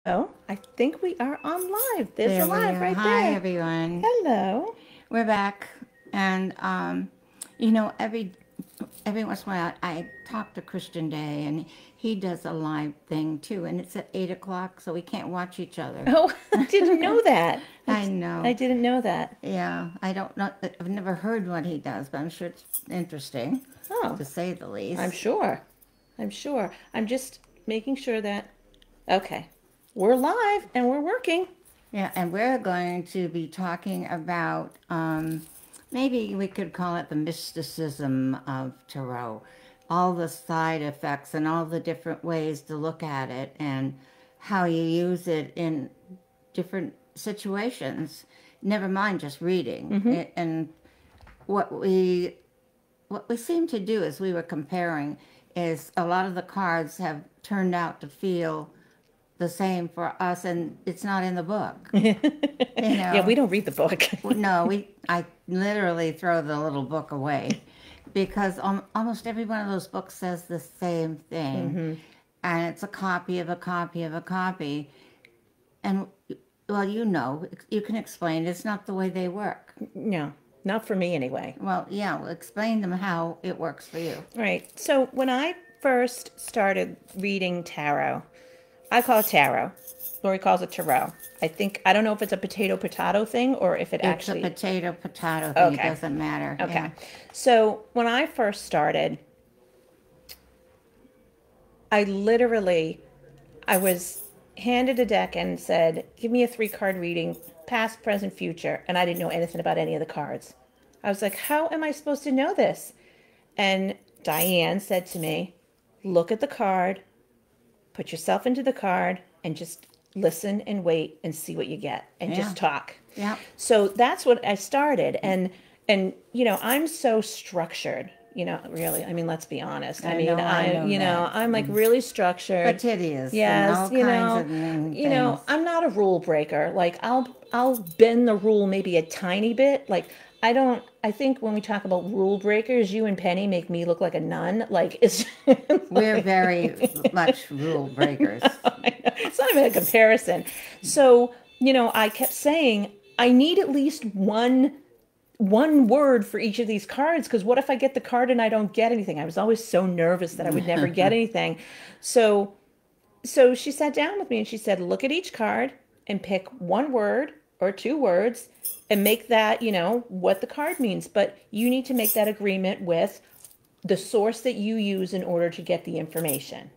Oh, I think we are on live. There's a There we live are. right Hi, there. everyone. Hello. We're back, and every once in a while, I talk to Christian Day, and he does a live thing too, and it's at 8 o'clock, so we can't watch each other. Oh, I didn't know that. I I know. didn't know that. Yeah, I don't know. I've never heard what he does, but I'm sure it's interesting, Oh, to say the I'm least. sure. I'm sure. I'm just making sure that. Okay. We're live and we're working. Yeah, and we're going to be talking about maybe we could call it the mysticism of tarot, all the side effects and all the different ways to look at it and how you use it in different situations. Never mind just reading. Mm-hmm. And what we what we seem to do as we were comparing is a lot of the cards have turned out to feel the same for us, and it's not in the book. You Yeah, we know, don't read the book. no, I literally throw the little book away because almost every one of those books says the same thing, Mm-hmm. and it's a copy of a copy of a copy. And well, you can explain it's not the way they work. No, not for me anyway. Well, yeah, well, explain them how it works for you. Right. So when I first started reading tarot, I call it tarot. Laurie calls it tarot. I don't know if it's a potato thing or if it It's a actually. potato thing. It Okay. doesn't matter. Okay. Yeah. So when I first started, I literally, I was handed a deck and said, give me a 3 card reading, past, present, future. And I didn't know anything about any of the cards. I was like, how am I supposed to know this? And Diane said to me, look at the card, put yourself into the card, and just listen and wait and see what you get and Yeah. just talk. Yeah. So that's what I started. And I'm so structured, really. I mean, let's be honest. I mean, I know that. I'm like really structured. But it is, and Yes, all kinds of mean things. I'm not a rule breaker. Like I'll bend the rule maybe a tiny bit. Like I think when we talk about rule breakers, you and Penny make me look like a nun. Like it's We're very much rule breakers. it's not even a comparison. So, I kept saying I need at least one word for each of these cards because what if I get the card and I don't get anything? I was always so nervous that I would never get anything. So she sat down with me and she said, look at each card and pick one word or 2 words and make that, what the card means. But you need to make that agreement with the source that you use in order to get the information.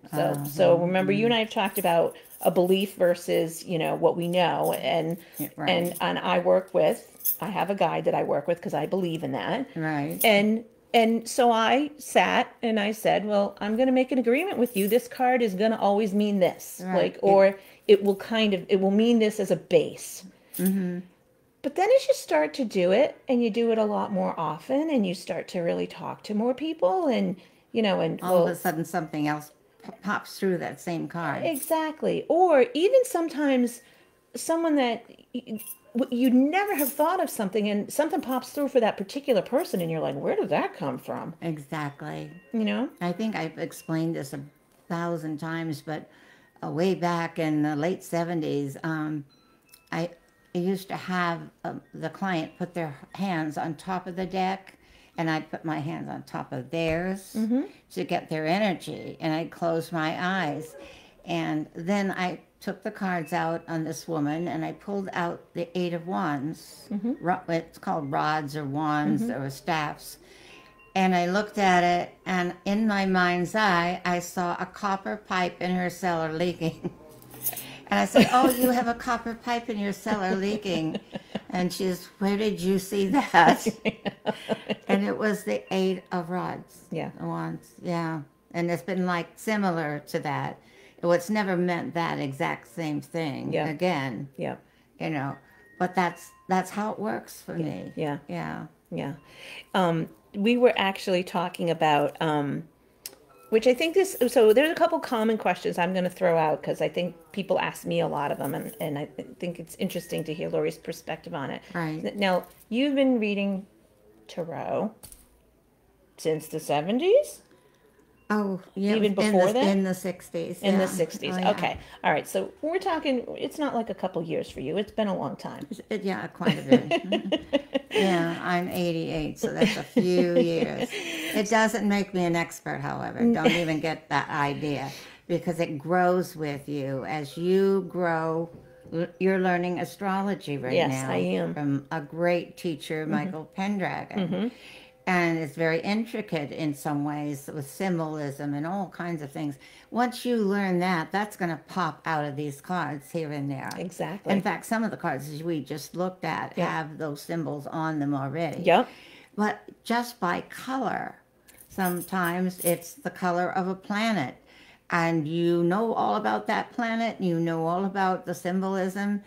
So remember, you and I have talked about a belief versus what we know, and Right. I have a guide that I work with because I believe in that, Right. and so I sat and I said, well, I'm going to make an agreement with you. This card is going to always mean this, Right. like, or it will mean this as a base. Mm-hmm. But then as you start to do it and you do it a lot more often and you start to really talk to more people and and All of a sudden, something else pops through that same card. exactly. Or even sometimes someone that you'd never have thought of something and something pops through for that particular person and you're like, where did that come from? Exactly. You know? I think I've explained this 1,000 times, but way back in the late 70s, I used to have the client put their hands on top of the deck, and I'd put my hands on top of theirs Mm-hmm. to get their energy, and I'd close my eyes. And then I took the cards out on this woman, and I pulled out the Eight of Wands. Mm-hmm. It's called rods or wands Mm-hmm. or staffs. And I looked at it, and in my mind's eye, I saw a copper pipe in her cellar leaking. And I said, "Oh, you have a copper pipe in your cellar leaking." And she's, "Where did you see that?" And it was the Eight of Rods. Yeah. Wands, yeah. And it's been like similar to that. It's never meant that exact same thing Yeah. again, Yeah. you know. But that's how it works for me. Yeah. Yeah. Yeah. We were actually talking about which I think so there's a couple common questions I'm going to throw out because I think people ask me a lot of them and I think it's interesting to hear Laurie's perspective on it. Right. Now, you've been reading tarot since the 70s? Oh, yeah, Even before that? in the 60s, In the yeah. 60s. Oh, yeah. Okay. All right. So we're talking, it's not like a couple years for you. It's been a long time. Yeah, quite a bit. Yeah, I'm 88, so that's a few years. It doesn't make me an expert, however. Don't even get that idea because it grows with you as you grow. You're learning astrology right Yes, I now am. from a great teacher, Michael Pendragon. And it's very intricate in some ways with symbolism and all kinds of things. Once you learn that, that's going to pop out of these cards here and there. In Exactly. fact, some of the cards we just looked at Yep. have those symbols on them already. Yep. But just by color, sometimes it's the color of a planet. And you know all about that planet, you know all about the symbolism.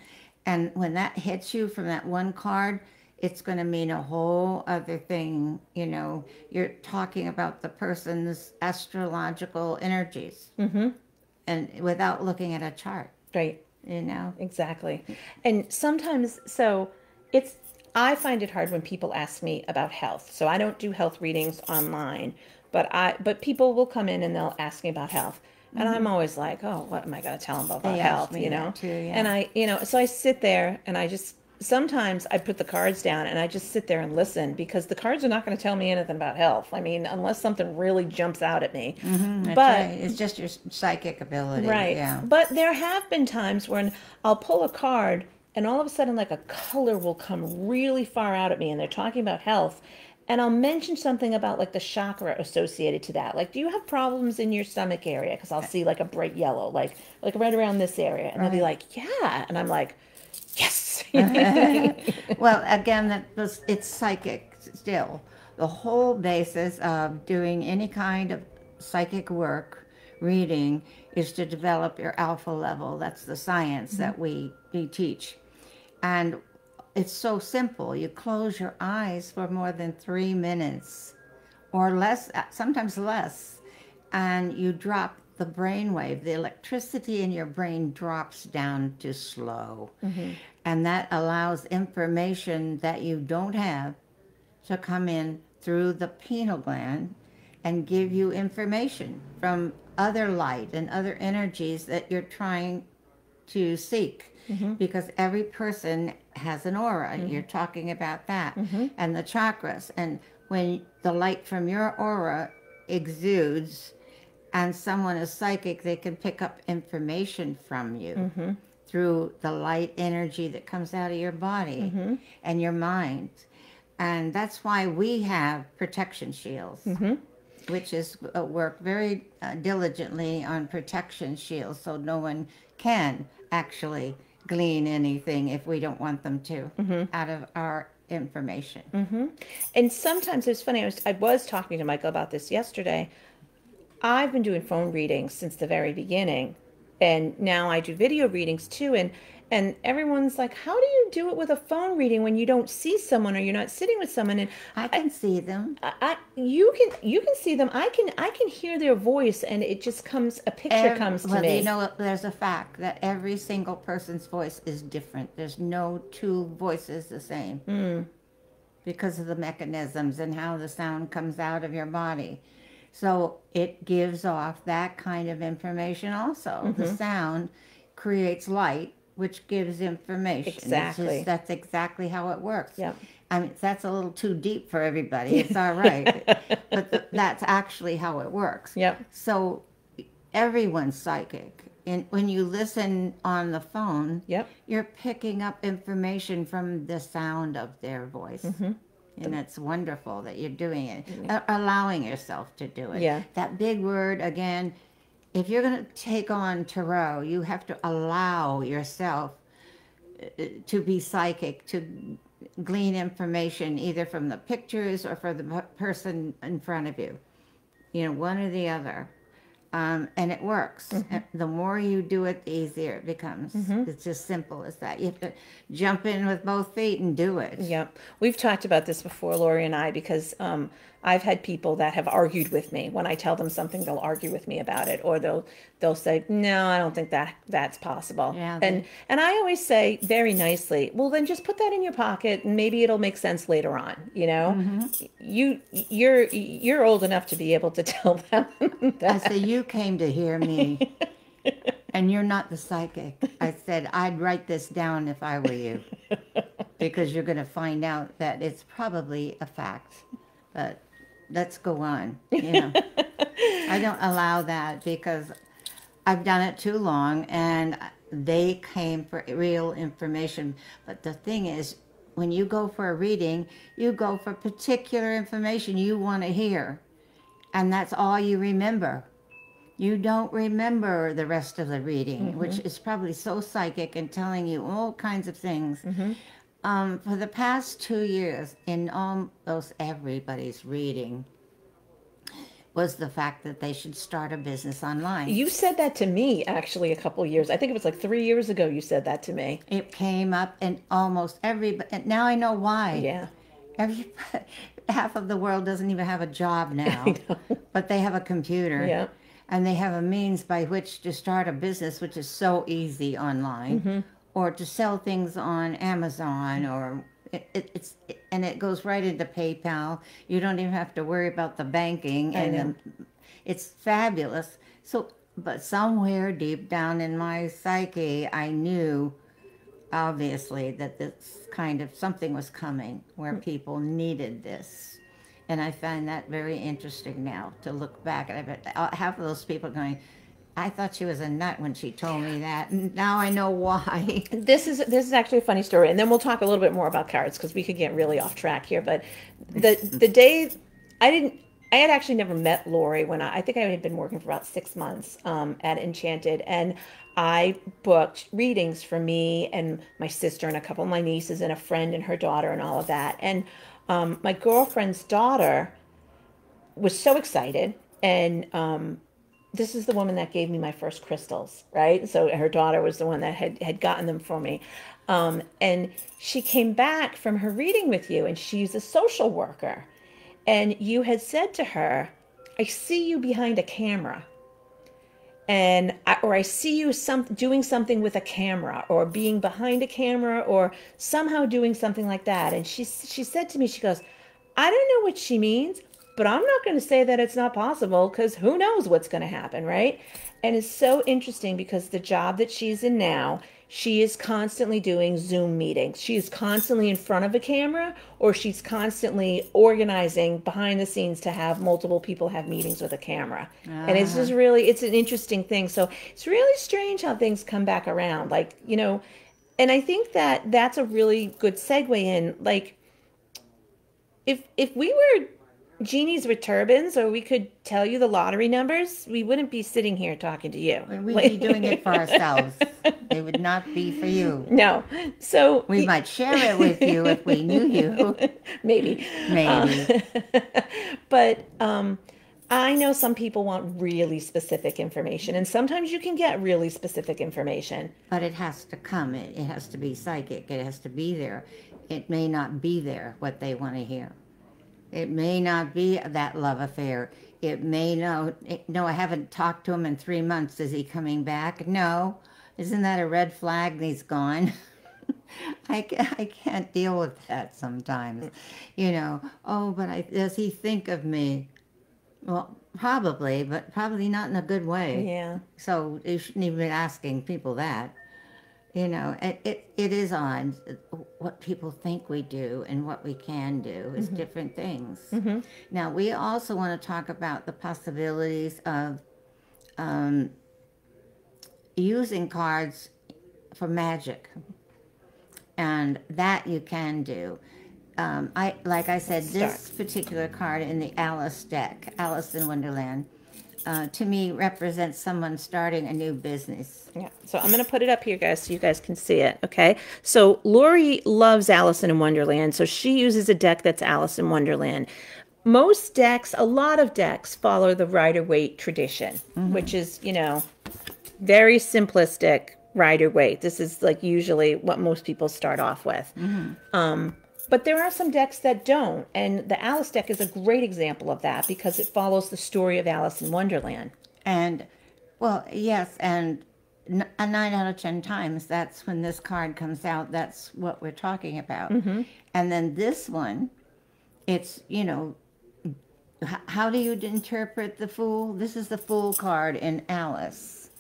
And when that hits you from that one card, it's going to mean a whole other thing. You know, you're talking about the person's astrological energies and without looking at a chart, Right. you know. Exactly. And sometimes, so it's, I find it hard when people ask me about health. So I don't do health readings online, but people will come in and they'll ask me about health. And I'm always like, oh, what am I going to tell them about They ask health, me you that know? too, yeah. And so I sit there and I just, sometimes I put the cards down and I just sit there and listen because the cards are not going to tell me anything about health. I mean, unless something really jumps out at me. That's But right. It's just your psychic ability. right. Yeah. But there have been times when I'll pull a card and all of a sudden, like a color will come really far out at me and they're talking about health. And I'll mention something about like the chakra associated to that. Like, do you have problems in your stomach area? Because I'll see like a bright yellow, like right around this area. And they'll be like, yeah. And I'm like, yes. Well, again, it's psychic still. The whole basis of doing any kind of psychic work, reading, is to develop your alpha level. That's the science that we teach. And it's so simple. You close your eyes for more than 3 minutes or less, sometimes less, and you drop the brain wave. The electricity in your brain drops down to slow. And that allows information that you don't have to come in through the pineal gland and give you information from other light and other energies that you're trying to seek. Because every person has an aura. You're talking about that. And the chakras. And when the light from your aura exudes and someone is psychic, they can pick up information from you through the light energy that comes out of your body and your mind. And that's why we have protection shields, which is work very diligently on protection shields so no one can actually glean anything if we don't want them to out of our information. And sometimes it's funny. I was talking to Michael about this yesterday. I've been doing phone readings since the very beginning, and now I do video readings too. And everyone's like, "How do you do it with a phone reading when you don't see someone or you're not sitting with someone?" And I can see them. you can see them. I can hear their voice, and it just comes. A picture comes to Well, me. you know, there's a fact that every single person's voice is different. There's no two voices the same because of the mechanisms and how the sound comes out of your body. So it gives off that kind of information also. The sound creates light, which gives information. Exactly. That's exactly how it works. Yep. I mean, that's a little too deep for everybody. It's all right. But that's actually how it works. Yep. So everyone's psychic. And when you listen on the phone, Yep. you're picking up information from the sound of their voice. And it's wonderful that you're doing it, allowing yourself to do it. Yeah. That big word, again, if you're going to take on tarot, you have to allow yourself to be psychic, to glean information either from the pictures or from the person in front of you. You know, one or the other. And it works. And the more you do it, the easier it becomes. It's just simple as that. You have to jump in with both feet and do it. Yep. We've talked about this before, Laurie and I, because I've had people that have argued with me. When I tell them something, they'll argue with me about it, or they'll say, "No, I don't think that's possible." Yeah, And I always say very nicely, "Well, then just put that in your pocket, and maybe it'll make sense later on." You know, you're old enough to be able to tell them I say, that. you came to hear me, and you're not the psychic. I said, I'd write this down if I were you, because you're going to find out that it's probably a fact. But let's go on. I don't allow that because I've done it too long, and they came for real information. But the thing is, when you go for a reading, you go for particular information you want to hear, and that's all you remember. You don't remember the rest of the reading, which is probably so psychic and telling you all kinds of things. For the past 2 years, in almost everybody's reading, was the fact that they should start a business online. You said that to me actually a couple years. I think it was like 3 years ago. You said that to me. It came up in almost everybody. And now I know why. Yeah. Every, half of the world doesn't even have a job now, but they have a computer. Yeah. And they have a means by which to start a business, which is so easy online, or to sell things on Amazon, or and it goes right into PayPal. You don't even have to worry about the banking, and it's fabulous. So, but somewhere deep down in my psyche, I knew, obviously, that this kind of something was coming where people needed this. And I find that very interesting now to look back. And I bet half of those people are going, I thought she was a nut when she told me that. And now I know why. This is actually a funny story, and then we'll talk a little bit more about cards because we could get really off track here. But the day I had actually never met Laurie when I think I had been working for about 6 months at Enchanted, and I booked readings for me and my sister and a couple of my nieces and a friend and her daughter and all of that. And my girlfriend's daughter was so excited, and this is the woman that gave me my first crystals, right? So her daughter was the one that had gotten them for me. And she came back from her reading with you, and she's a social worker. And you had said to her, I see you behind a camera. Or I see you doing something with a camera, or being behind a camera, or somehow doing something like that. And she said to me, she goes, I don't know what she means, but I'm not going to say that it's not possible, because who knows what's going to happen, right? And it's so interesting because the job that she's in now, she is constantly doing Zoom meetings. She is constantly in front of a camera, or she's constantly organizing behind the scenes to have multiple people have meetings with a camera. And it's just really, it's an interesting thing. So it's really strange how things come back around. Like, and I think that that's a really good segue in, like, if we were genies with turbans, or we could tell you the lottery numbers, we wouldn't be sitting here talking to you. We'd be doing it for ourselves. They would not be for you. No. So we might share it with you if we knew you. Maybe. But I know some people want really specific information, and sometimes you can get really specific information. But it has to come. It has to be psychic. It has to be there. It may not be there, what they want to hear. It may not be that love affair. It may no, I haven't talked to him in 3 months. Is he coming back? No. Isn't that a red flag that he's gone? I can't deal with that sometimes. Oh, but does he think of me? Well, probably, but probably not in a good way. Yeah. So you shouldn't even be asking people that. It is odd. What people think we do and what we can do is different things. Now, we also want to talk about the possibilities of using cards for magic. And that you can do. Like I said, this particular card in the Alice deck, Alice in Wonderland, to me represents someone starting a new business. Yeah. So I'm going to put it up here, guys, so you guys can see it. Okay. So Laurie loves Alice in Wonderland, so she uses a deck that's Alice in Wonderland. Most decks, a lot of decks, follow the Rider-Waite tradition, which is, very simplistic Rider-Waite. This is like usually what most people start off with. But there are some decks that don't, and the Alice deck is a great example of that because it follows the story of Alice in Wonderland. And Well, yes, and a 9 out of 10 times, that's when this card comes out. That's what we're talking about. Mm-hmm. And then this one, it's, how do you interpret the Fool? This is the Fool card in Alice.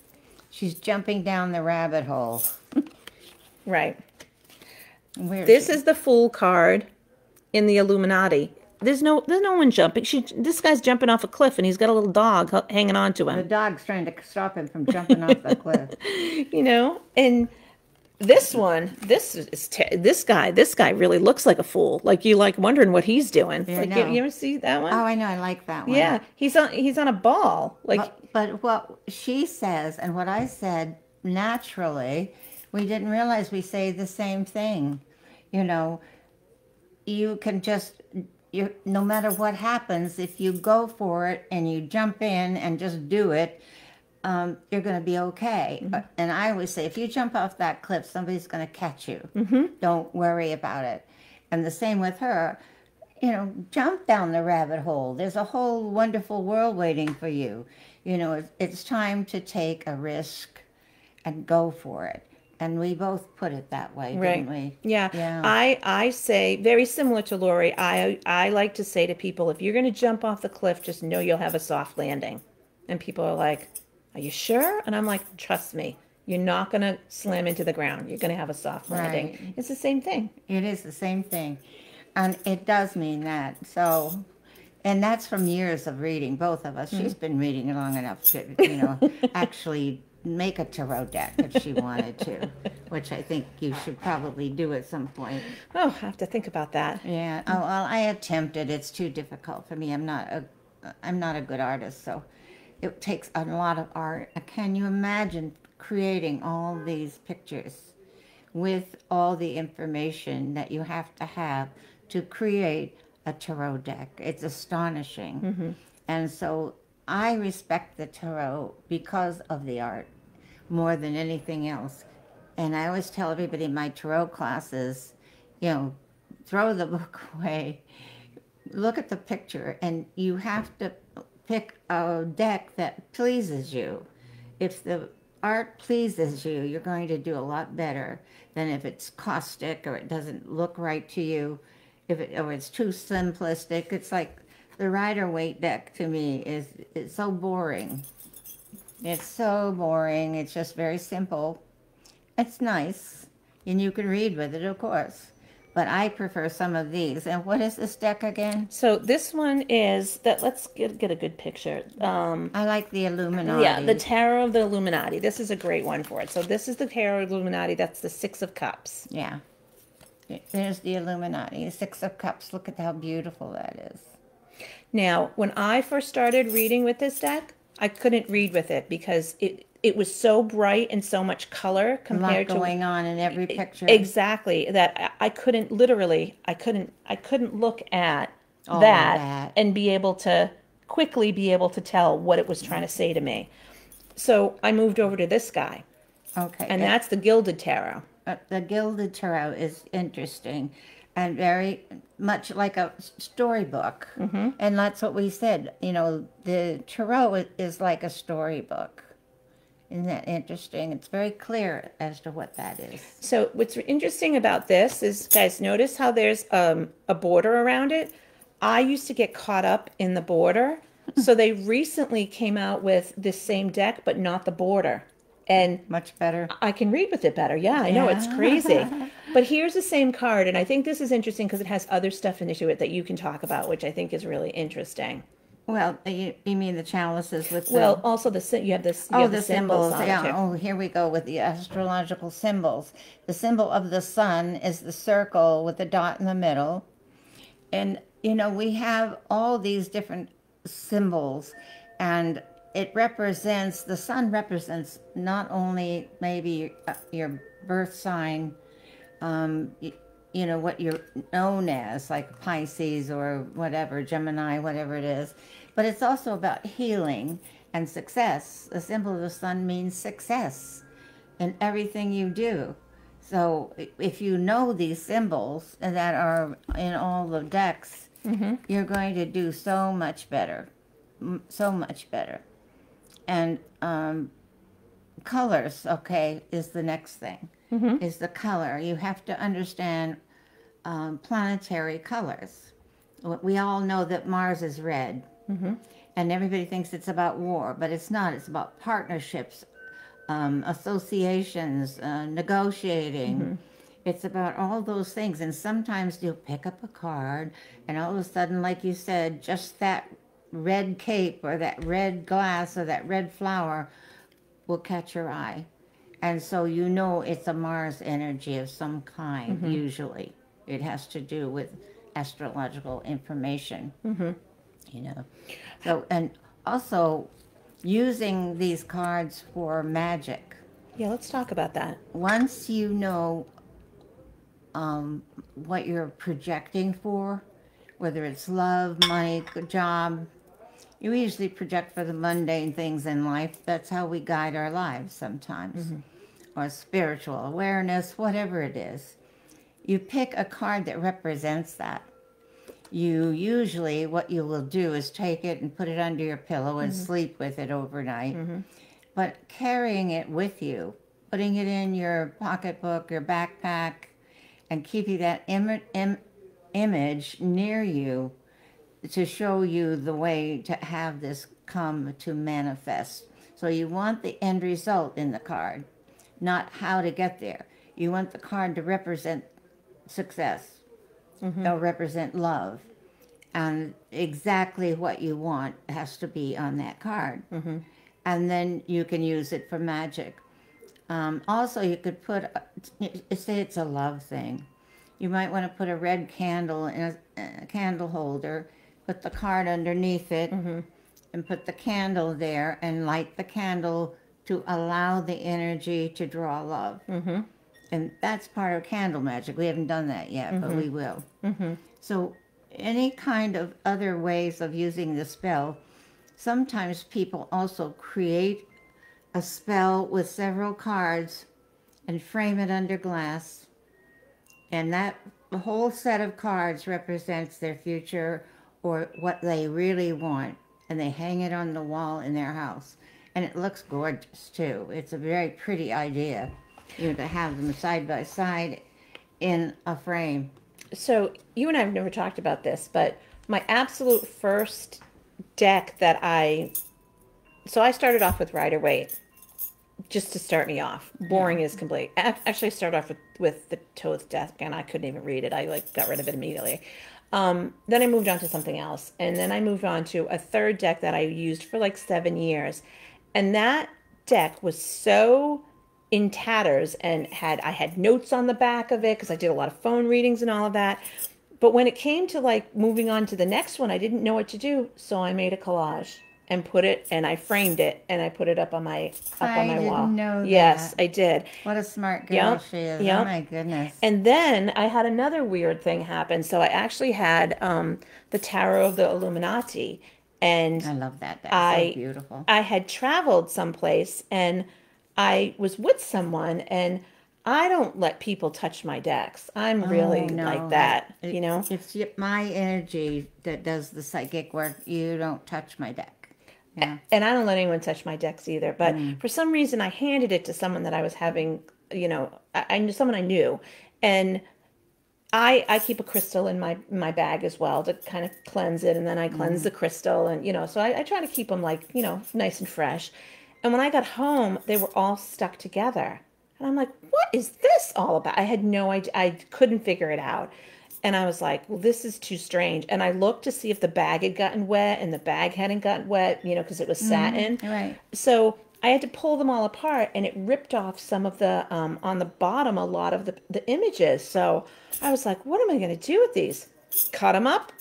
She's jumping down the rabbit hole. Right. Where is This she? is the Fool card in the Illuminati. There's no one jumping. This guy's jumping off a cliff, and he's got a little dog hanging on to The him. dog's trying to stop him from jumping off the cliff. And this one, this guy really looks like a fool. Like you like wondering what he's doing. Yeah, I Like know. you ever see that one? Oh, I know. I like that one. Yeah, he's on a ball. Like But what she says and what I said, naturally, we didn't realize we say the same thing. You can just, no matter what happens, if you go for it and you jump in and just do it, you're going to be okay. Mm-hmm. And I always say, if you jump off that cliff, somebody's going to catch you. Mm-hmm. Don't worry about it. And the same with her. Jump down the rabbit hole. There's a whole wonderful world waiting for you. It's time to take a risk and go for it. And we both put it that way, didn't we? Yeah. Yeah. I say, very similar to Laurie, I like to say to people, if you're going to jump off the cliff, just know you'll have a soft landing. And people are like, are you sure? And I'm like, trust me, you're not going to slam into the ground. You're going to have a soft landing. Right. It's the same thing. It is the same thing. And it does mean that. So, and that's from years of reading, both of us. She's been reading long enough to, actually make a tarot deck if she wanted to, which I think you should probably do at some point. Oh, I have to think about that. Yeah. Oh, well, I attempted. It's too difficult for me. I'm not a good artist, so it takes a lot of art. Can you imagine creating all these pictures with all the information that you have to create a tarot deck? It's astonishing. Mm-hmm. And so I respect the tarot because of the art more than anything else. And I always tell everybody in my tarot classes, throw the book away, look at the picture, and you have to pick a deck that pleases you. If the art pleases you, you're going to do a lot better than if it's caustic or it doesn't look right to you, or it's too simplistic. It's like the Rider-Waite deck to me is so boring. It's so boring. It's just very simple. It's nice, and you can read with it, of course. But I prefer some of these. And what is this deck again? So this one is that. Let's get a good picture. I like the Illuminati. Yeah, the Tarot of the Illuminati. This is a great one for it. So this is the Tarot of the Illuminati. That's the Six of Cups. Yeah. There's the Illuminati, the Six of Cups. Look at how beautiful that is. Now, when I first started reading with this deck, I couldn't read with it because it was so bright and so much color compared to going on in every picture. Exactly, that I couldn't look at All that and quickly be able to tell what it was trying to say to me. So I moved over to this guy. Okay. And that's the Gilded Tarot. The Gilded Tarot is interesting and very much like a storybook. Mm-hmm. And that's what we said. The Tarot is like a storybook. Isn't that interesting? It's very clear as to what that is. So what's interesting about this is, guys, notice how there's a border around it? I used to get caught up in the border. So they recently came out with this same deck, but not the border. And much better. I can read with it better. Yeah, I know, it's crazy. But here's the same card, and I think this is interesting because it has other stuff into it that you can talk about, which I think is really interesting. Well, you mean the chalices with the... Well, also you have the symbols on it too. Oh, here we go with the astrological symbols. The symbol of the sun is the circle with the dot in the middle. And, we have all these different symbols, and the sun represents not only maybe your birth sign, what you're known as, like Pisces or whatever, Gemini, whatever it is, but it's also about healing and success. The symbol of the sun means success in everything you do. So if you know these symbols that are in all the decks, you're going to do so much better. And colors, okay, is the next thing. Is the color. You have to understand planetary colors. We all know that Mars is red, and everybody thinks it's about war, but it's not. It's about partnerships, associations, negotiating. It's about all those things. And sometimes you'll pick up a card, and all of a sudden, like you said, just that red cape or that red glass or that red flower will catch your eye. And so you know it's a Mars energy of some kind, usually. It has to do with astrological information, you know. So, and also using these cards for magic. Yeah, let's talk about that. Once you know what you're projecting for, whether it's love, money, job, you usually project for the mundane things in life. That's how we guide our lives sometimes. Or spiritual awareness, whatever it is. You pick a card that represents that. You usually, what you will do is take it and put it under your pillow and sleep with it overnight. But carrying it with you, putting it in your pocketbook, your backpack, and keeping that image near you to show you the way to have this come to manifest. So you want the end result in the card, not how to get there. You want the card to represent success. They'll represent love. And exactly what you want has to be on that card. And then you can use it for magic. Also, you could put, say it's a love thing. You might want to put a red candle in a candle holder, put the card underneath it, and put the candle there and light the candle to allow the energy to draw love. And that's part of candle magic. We haven't done that yet, but we will. So any kind of other ways of using the spell, sometimes people also create a spell with several cards and frame it under glass. And that the whole set of cards represents their future or what they really want. And they hang it on the wall in their house. And it looks gorgeous, too. It's a very pretty idea, you know, to have them side by side in a frame. So you and I have never talked about this, but my absolute first deck that I started off with Rider-Waite, just to start me off. Boring is complete. Actually, I started off with the Toth deck, and I couldn't even read it. I got rid of it immediately. Then I moved on to something else, and then I moved on to a third deck that I used for 7 years, and that deck was so in tatters, and I had notes on the back of it because I did a lot of phone readings and all of that. But when it came to moving on to the next one, I didn't know what to do, so I made a collage and put it, and I framed it, and I put it up on my wall. I didn't know that. Yes, I did. What a smart girl she is. Oh my goodness. And then I had another weird thing happen. So I actually had the Tarot of the Illuminati, and I love that. That's so beautiful. I had traveled someplace, and I was with someone, and I don't let people touch my decks. I'm really like that, you know? It's my energy that does the psychic work. You don't touch my deck. Yeah. And I don't let anyone touch my decks either. But for some reason, I handed it to someone that I was having, you know, I knew someone I knew. And I keep a crystal in my bag as well to kind of cleanse it. And then I cleanse the crystal. And, you know, so I try to keep them nice and fresh. And when I got home, they were all stuck together. And I'm like, what is this all about? I had no idea. I couldn't figure it out. And I was like, well, this is too strange. And I looked to see if the bag had gotten wet, and the bag hadn't gotten wet, you know, because it was satin. Right. So I had to pull them all apart, and it ripped off some of the, on the bottom, a lot of the images. So I was like, what am I going to do with these? Cut them up,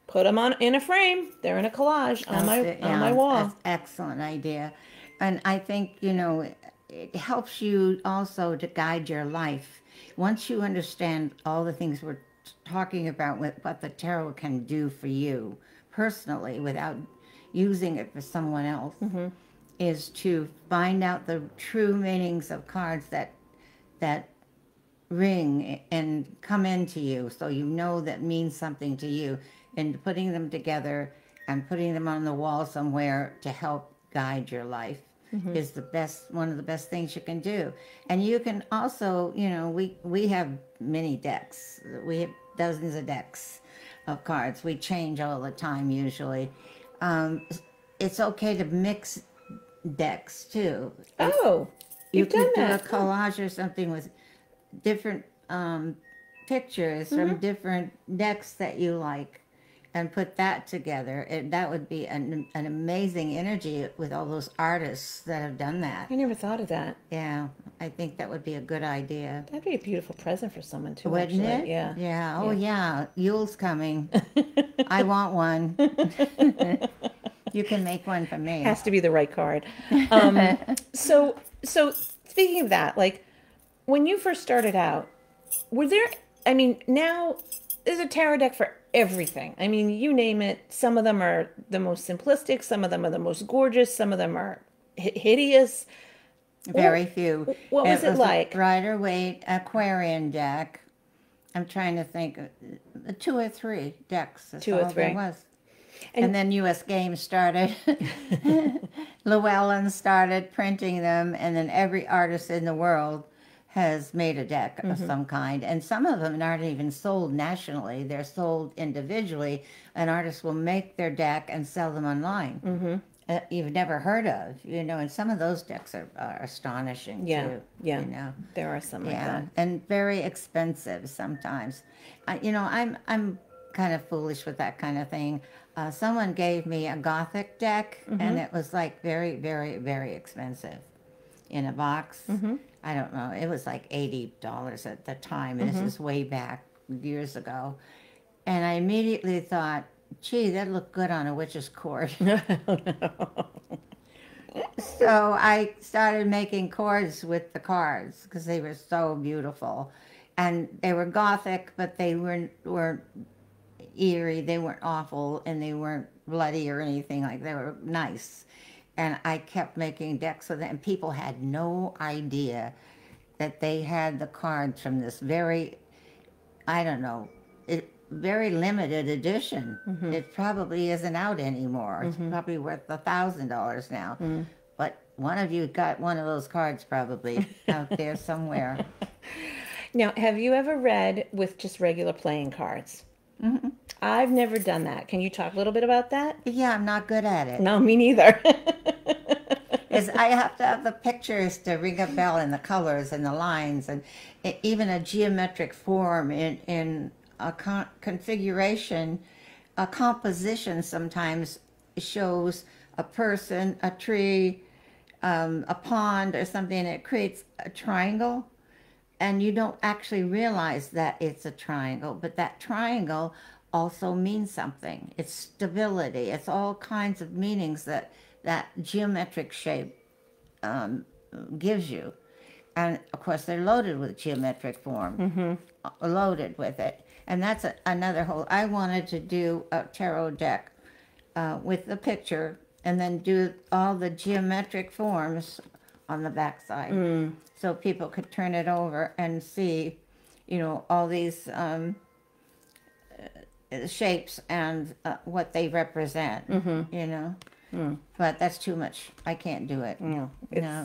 put them in a frame. They're in a collage on my wall. That's an excellent idea. And I think, you know, it helps you also to guide your life. Once you understand all the things we're talking about with what the tarot can do for you personally without using it for someone else, is to find out the true meanings of cards that ring and come into you, so you know that means something to you, and putting them together and putting them on the wall somewhere to help guide your life is one of the best things you can do. And you can also, we have many decks. We have dozens of decks of cards. We change all the time usually. It's okay to mix decks too. Oh, You you've done could do a that. collage or something with different pictures from different decks that you like and put that together. That would be an amazing energy with all those artists that have done that. I never thought of that. Yeah, I think that would be a good idea. That'd be a beautiful present for someone too, Wouldn't actually. it? Yeah. Yeah. Oh, yeah. Yule's coming. I want one. You can make one for me. Has to be the right card. So speaking of that, like when you first started out, were there, I mean, now there's a tarot deck for everything. I mean, you name it. Some of them are the most simplistic. Some of them are the most gorgeous. Some of them are hideous. Very few. What was it like? Rider-Waite Aquarian deck. I'm trying to think. 2 or 3 decks. That's 2 or all 3. there was. And then U.S. Games started. Llewellyn started printing them, and then every artist in the world has made a deck of some kind. And some of them aren't even sold nationally. They're sold individually. An artist will make their deck and sell them online. You've never heard of, and some of those decks are astonishing too. Yeah, there are some like that. And very expensive sometimes. I'm kind of foolish with that kind of thing. Someone gave me a Gothic deck, and it was like very, very, very expensive in a box. I don't know. It was like $80 at the time, and this is way back years ago. And I immediately thought, gee, that'd look good on a witch's cord. So I started making cords with the cards because they were so beautiful. And they were Gothic, but they weren't eerie, they weren't awful, and they weren't bloody or anything like that. They were nice. And I kept making decks of them, and people had no idea that they had the cards from this very, I don't know, very limited edition. It probably isn't out anymore. It's probably worth $1,000 now. But one of you got one of those cards probably out there somewhere. Now, have you ever read with just regular playing cards? I've never done that. Can you talk a little bit about that? Yeah, I'm not good at it. No, me neither. I have to have the pictures to ring a bell, and the colors and the lines, and even a geometric form in a configuration. A composition sometimes shows a person, a tree, a pond or something, and it creates a triangle. And you don't actually realize that it's a triangle, but that triangle also means something. It's stability. It's all kinds of meanings that geometric shape gives you. And of course, they're loaded with geometric form, loaded with it. And that's another whole, I wanted to do a tarot deck with the picture and then do all the geometric forms on the backside. So people could turn it over and see, all these shapes and what they represent, But that's too much. I can't do it. No,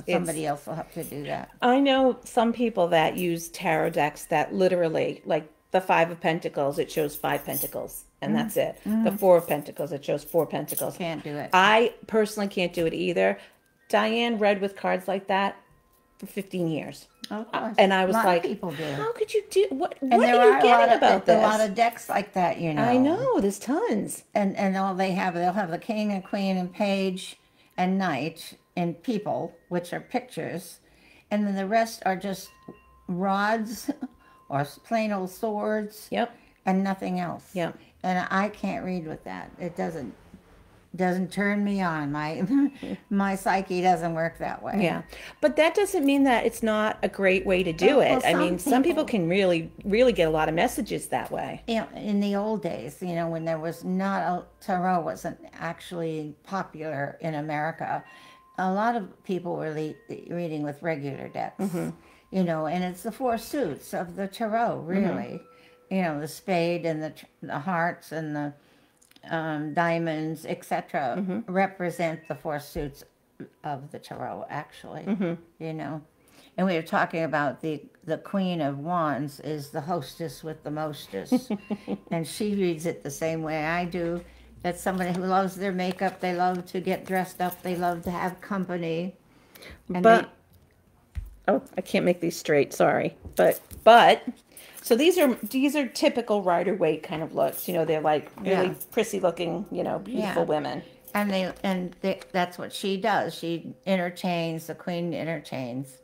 somebody else will have to do that. I know some people that use tarot decks that literally, like the 5 of Pentacles, it shows 5 pentacles, and that's it. The 4 of Pentacles, it shows 4 pentacles. Can't do it. I personally can't do it either. Diane read with cards like that for 15 years. Of course. And I was like, people do. How could you do, what And are there you are getting about this? a lot of decks like that, I know, there's tons. And all they'll have the king and queen and page and knight and people, which are pictures. And then the rest are just rods or plain old swords. Yep. And nothing else. Yep. And I can't read with that. It doesn't turn me on. My psyche doesn't work that way. Yeah, but that doesn't mean that it's not a great way to do it. I mean, some people can really, really get a lot of messages that way. In the old days, when there was tarot wasn't actually popular in America, a lot of people were reading with regular decks. And it's the 4 suits of the tarot, really. The spade and the hearts and the diamonds, etc., represent the 4 suits of the tarot, actually. You know, and we were talking about the Queen of Wands is the hostess with the mostest, and she reads it the same way I do. That's somebody who loves their makeup. They love to get dressed up. They love to have company, and But oh, I can't make these straight. Sorry, but so these are typical Rider-Waite kind of looks. You know, they're like really Yeah. prissy looking. You know, beautiful Yeah. women. That's what she does. She entertains, the queen entertains.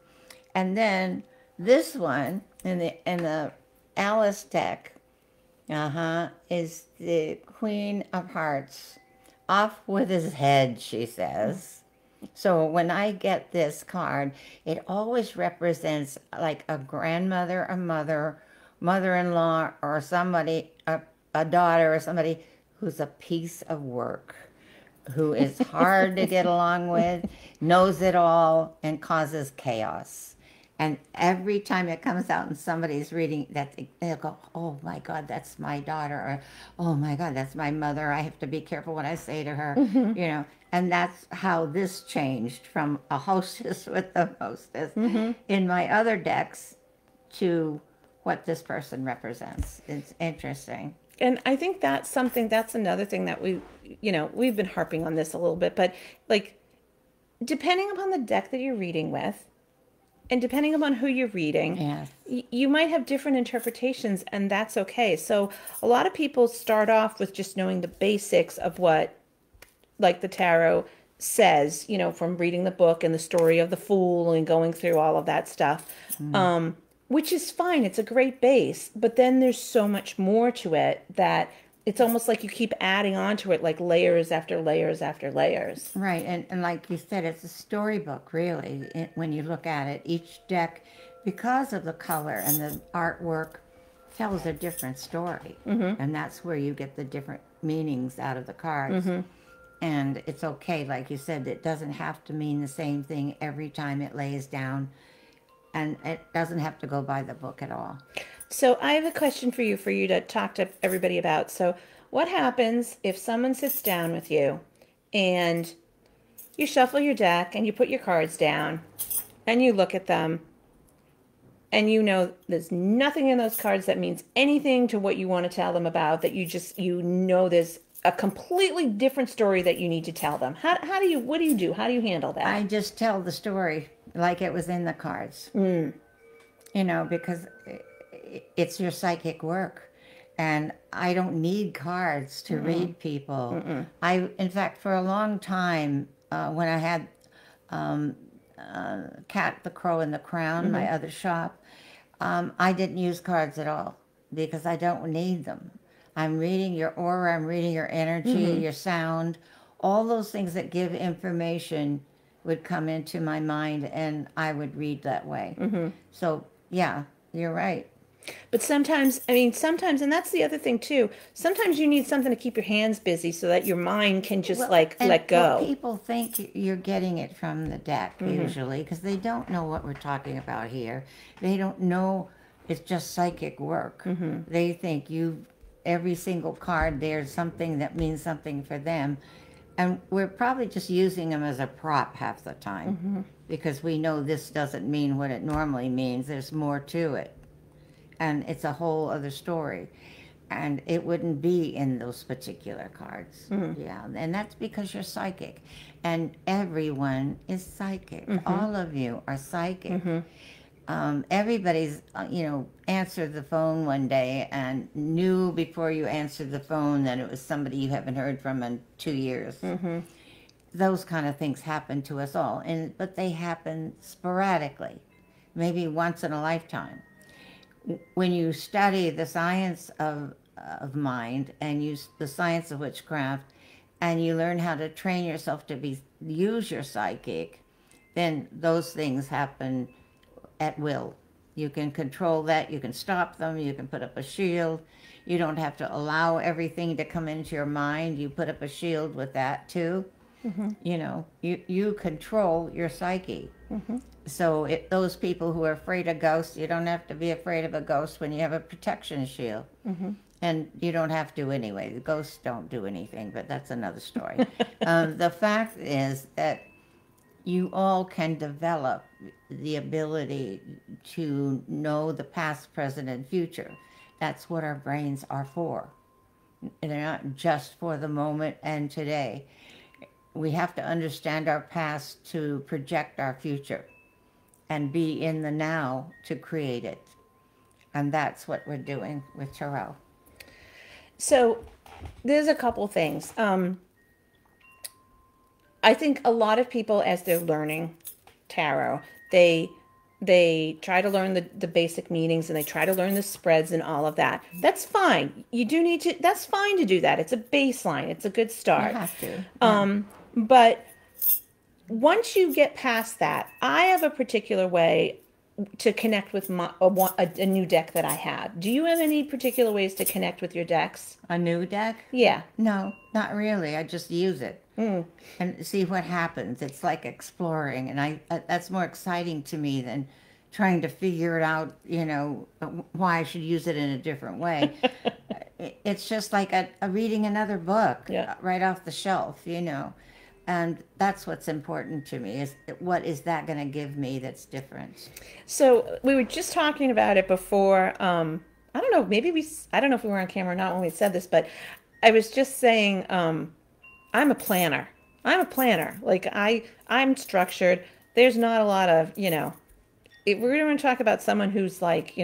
And then this one in the Alice deck, is the Queen of Hearts. Off with his head, she says. So when I get this card, it always represents like a grandmother, a mother, mother-in-law, or somebody, a daughter, or somebody who's a piece of work, who is hard to get along with, knows it all, and causes chaos. And every time it comes out and somebody's reading that, they'll go, oh my God, that's my daughter, or oh my God, that's my mother. I have to be careful what I say to her, you know. And that's how this changed from a hostess with the hostess in my other decks to what this person represents. It's interesting. And I think that's another thing that we've been harping on this a little bit, but like, depending upon the deck that you're reading with, and depending upon who you're reading, Yes. you might have different interpretations, and that's okay. So a lot of people start off with just knowing the basics of what, like, the tarot says, you know, from reading the book and the story of the Fool and going through all of that stuff, which is fine. It's a great base. But then there's so much more to it that it's almost like you keep adding on to it, like layers after layers after layers. Right, and like you said, it's a storybook, really, when you look at it. Each deck, because of the color and the artwork, tells a different story. And that's where you get the different meanings out of the cards. And it's okay, like you said, it doesn't have to mean the same thing every time it lays down. And it doesn't have to go by the book at all. So I have a question for you to talk to everybody about. So what happens if someone sits down with you and you shuffle your deck and you put your cards down and you look at them and you know there's nothing in those cards that means anything to what you want to tell them about, that you know there's a completely different story that you need to tell them. What do you do? How do you handle that? I just tell the story like it was in the cards. You know, because it's your psychic work. And I don't need cards to read people. In fact, for a long time, when I had Cat the Crow and the Crown, my other shop, I didn't use cards at all because I don't need them. I'm reading your aura, I'm reading your energy, your sound, all those things that give information would come into my mind, and I would read that way. So, yeah, you're right. But sometimes, and that's the other thing too. Sometimes you need something to keep your hands busy so that your mind can just let go. Well, people think you're getting it from the deck usually because they don't know what we're talking about here. They don't know it's just psychic work. They think every single card there's something that means something for them. And we're probably just using them as a prop half the time because we know this doesn't mean what it normally means. There's more to it. And it's a whole other story. And it wouldn't be in those particular cards. Yeah, and that's because you're psychic. And everyone is psychic. All of you are psychic. Everybody's, answered the phone one day and knew before you answered the phone that it was somebody you haven't heard from in 2 years. Those kind of things happen to us all, but they happen sporadically, maybe once in a lifetime. When you study the science of mind and the science of witchcraft, and you learn how to train yourself to use your psychic, then those things happen at will. You can control that, you can stop them, you can put up a shield. You don't have to allow everything to come into your mind. You put up a shield with that too. You control your psyche. So those people who are afraid of ghosts, you don't have to be afraid of a ghost when you have a protection shield. And you don't have to anyway. The ghosts don't do anything, but that's another story. The fact is that you all can develop the ability to know the past, present, and future. That's what our brains are for. They're not just for the moment and today. We have to understand our past to project our future and be in the now to create it. And that's what we're doing with tarot. So there's a couple things. I think a lot of people, as they're learning tarot, they they try to learn the basic meanings and they try to learn the spreads and all of that. That's fine. You do need to. That's fine to do that. It's a baseline. It's a good You start. have to. Yeah. But once you get past that, I have a particular way to connect with a new deck that I have. Do you have any particular ways to connect with your decks? A new deck? Yeah. No, not really. I just use it and see what happens. It's like exploring, and I that's more exciting to me than trying to figure it out. Why I should use it in a different way. It's just like a reading another book Yeah. right off the shelf. And that's what's important to me is what is that going to give me that's different. So we were just talking about it before. I don't know. I don't know if we were on camera or not when we said this, but I was just saying, I'm a planner. I'm a planner. Like I'm structured. There's not a lot of, if we're going to talk about someone who's like,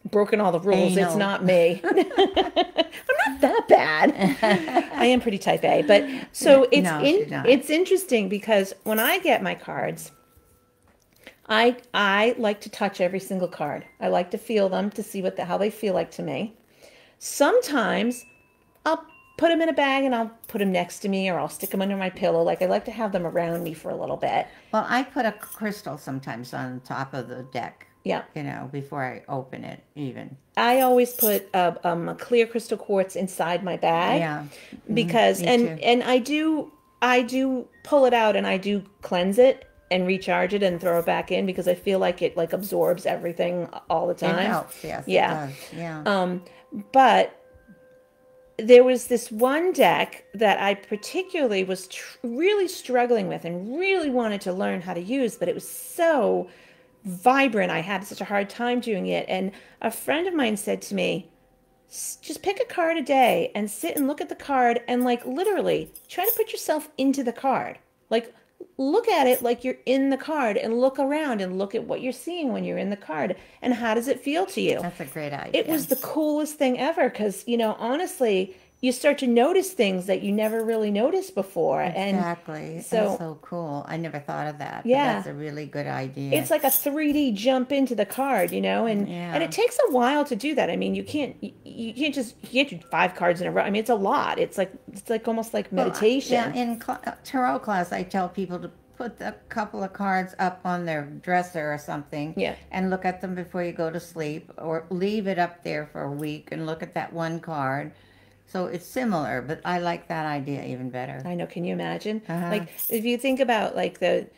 broken all the rules. It's Anal. not me. I'm not that bad. I am pretty type A, but so No, she's not. it's interesting because when I get my cards, I like to touch every single card. I like to feel them to see how they feel like to me. Sometimes I'll put them in a bag and I'll put them next to me or I'll stick them under my pillow. Like I like to have them around me for a little bit. Well, I put a crystal sometimes on top of the deck. Yeah. Before I open it, even. I always put a clear crystal quartz inside my bag. Yeah. Because Me too. and I do pull it out and I do cleanse it and recharge it and throw it back in because I feel like it like absorbs everything all the time. It helps, yes. Yeah. It does. Yeah. But there was this one deck that I particularly was really struggling with and really wanted to learn how to use, but it was so vibrant. I had such a hard time doing it. And a friend of mine said to me, just pick a card a day and sit and look at the card and like literally try to put yourself into the card. Like look at it like you're in the card and look around and look at what you're seeing when you're in the card and how does it feel to you? That's a great idea. It was the coolest thing ever because, honestly, you start to notice things that you never really noticed before. Exactly. And That's so cool. I never thought of that. But Yeah. that's a really good idea. it's like a 3D jump into the card, and Yeah. it takes a while to do that. I mean, you can't do 5 cards in a row. I mean, it's a lot. It's like almost like meditation. Yeah, in tarot class, I tell people to put a couple of cards up on their dresser or something. Yeah. And look at them before you go to sleep, or leave it up there for a week and look at that one card. So it's similar, but I like that idea even better. I know. Can you imagine? Uh-huh. Like if you think about like the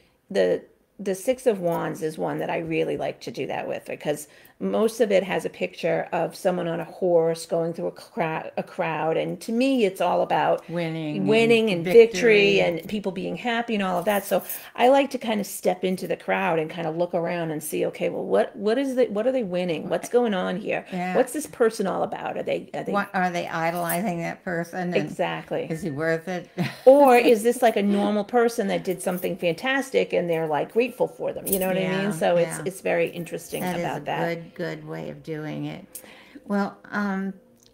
Six of Wands is one that I really like to do that with because most of it has a picture of someone on a horse going through a crowd, and to me, it's all about Winning and victory. victory and people being happy and all of that. So I like to kind of step into the crowd and kind of look around and see, okay, well, what are they winning? What's going on here? Yeah. What's this person all about? Are they What are they idolizing that person? And exactly? Is he worth it? Or is this like a normal person that did something fantastic and they're like grateful for them? You know what I Yeah, mean? So yeah. it's very interesting That is about a that. good way of doing it. Well,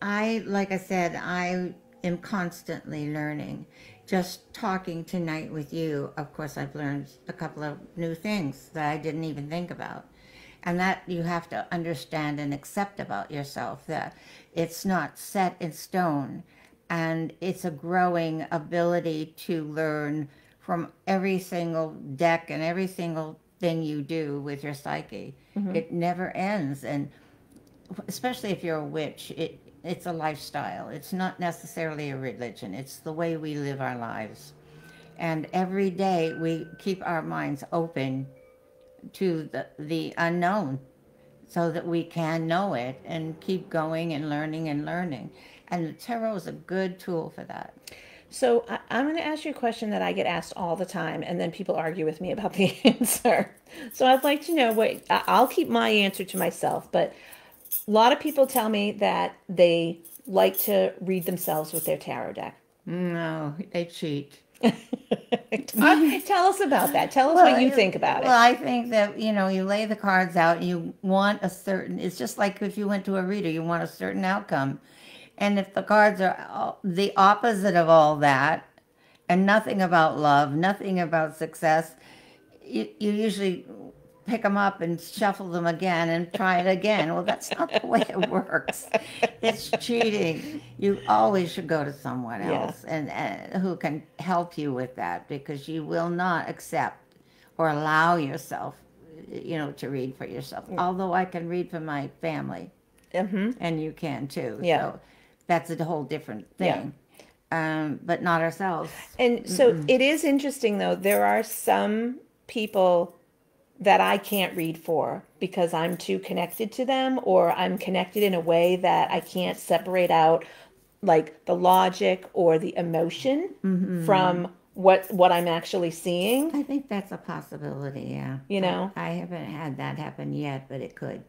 like I said, I am constantly learning. Just talking tonight with you, of course, I've learned a couple of new things that I didn't even think about. And that you have to understand and accept about yourself, that it's not set in stone. And it's a growing ability to learn from every single deck and every single thing you do with your psyche. It never ends. And especially if you're a witch, it's a lifestyle. It's not necessarily a religion. It's the way we live our lives. And every day we keep our minds open to the unknown so that we can know it and keep going and learning and learning. And the tarot is a good tool for that. So I'm going to ask you a question that I get asked all the time, and then people argue with me about the answer. So I'd like to know what I'll keep my answer to myself, but a lot of people tell me that they like to read themselves with their tarot deck. No, they cheat. Tell us about that. Tell us what Well, you think about well, it. I think that, you lay the cards out, you want a certain, it's just like if you went to a reader, you want a certain outcome. And if the cards are the opposite of all that, and nothing about love, nothing about success, you usually pick them up and shuffle them again and try it again. Well, that's not the way it works. It's cheating. You always should go to someone Yeah. else and who can help you with that, because you will not accept or allow yourself, to read for yourself. Although I can read for my family, Mm-hmm. and you can too. Yeah. So that's a whole different Yeah. thing. But not ourselves. And so it is interesting, though. There are some people that I can't read for because I'm too connected to them, or I'm connected in a way that I can't separate out like the logic or the emotion from what I'm actually seeing, I think that's a possibility, yeah. you know. I haven't had that happen yet, but it could.